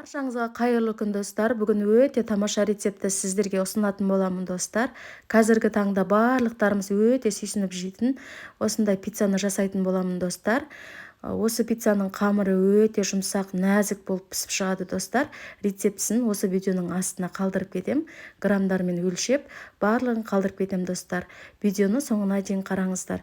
Баршаңызға қайырлы күн достар. Бүгін өте тамаша рецепті сіздерге ұсынатын боламын достар. Қазіргі таңда барлықтарымыз өте сүйсініп жейтін осындай пиццаны жасайтын боламын достар. Осы пиццаның қамыры өте жұмсақ, нәзік болып пісіп шығады достар. Рецептісін осы видеоның астына қалдырып кетем. Грамдармен өлшеп, барлығын қалдырып кетем достар. Видеоны соңына дейін қараңыздар.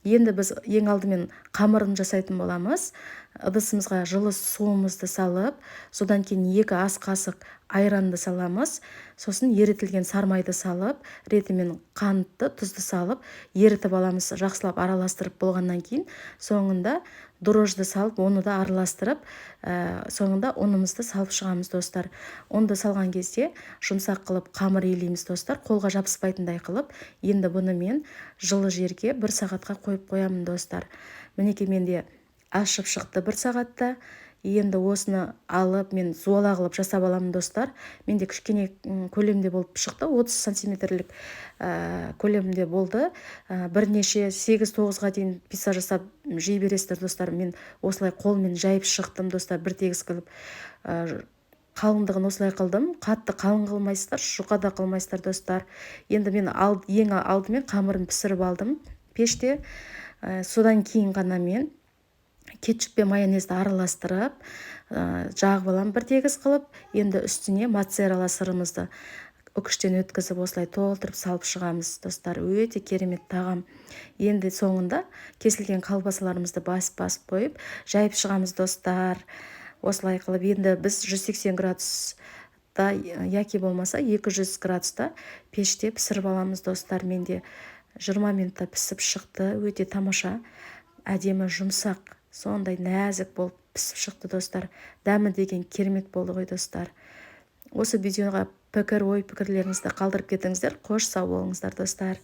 Енді біз ең алдымен қамырын жасайтын боламыз. Ыдысымызға жылы суымызды салып, содан кейін 2 ас қасық айранды саламыз. Сосын ерітілген сармайды салып, ретімен қантты, тұзды салып, ерітіп аламыз. Жақсылап араластырып болғаннан кейін, соңында дрожжды салып, оны да араластырып, соңында ұнымызды салып шығамыз достар. Онды салған кезде жұмсақ қылып қамыр елейміз достар, қолға жабыспайтындай қылып. Енді бұны мен жылы жерге 1 сағатқа қойып қоямын достар. Мінекей менде ашып шықты 1 сағатта. Енді осыны алып мен зуала қылып жасап аламын достар. Менде кішкене көлемде болып шықты, 30 сантиметрлік көлемде болды. Бірнеше 8-9-ға дейін пицца жасап жей бересіздер достар. Мен осылай қолмен жайып шықтым достар, бір тегіс қылып. Қалыңдығын осылай қылдым. Қатты қалың қылмайсыздар, жұқа да қылмайсыздар достар. Енді мен ең алдымен қамырын пісіріп алдым пеште. Содан кейін ғана мен кетчуп пен майонезді араластырып, жағып аламын бір тегіс қылып. Енді үстіне моцарелла сырымызды үкіштен өткізіп осылай толтырып салып шығамыз достар. Өте керемет тағам. Енді соңында кесілген колбасаларымызды басып қойып, жайып шығамыз достар. Осылай қылып, енді біз 180 градуста, яки болмаса 200 градуста пеште пісіріп аламыз достар. Менде 20 минутта пісіп шықты. Өте тамаша, әдемі, жұмсақ, сондай нәзік болып пісіп шықты достар. Дәмі деген керемет болды ғой достар. Осы видеоға ой-пікірлеріңізді қалдырып кетіңіздер. Қош сау болыңыздар достар.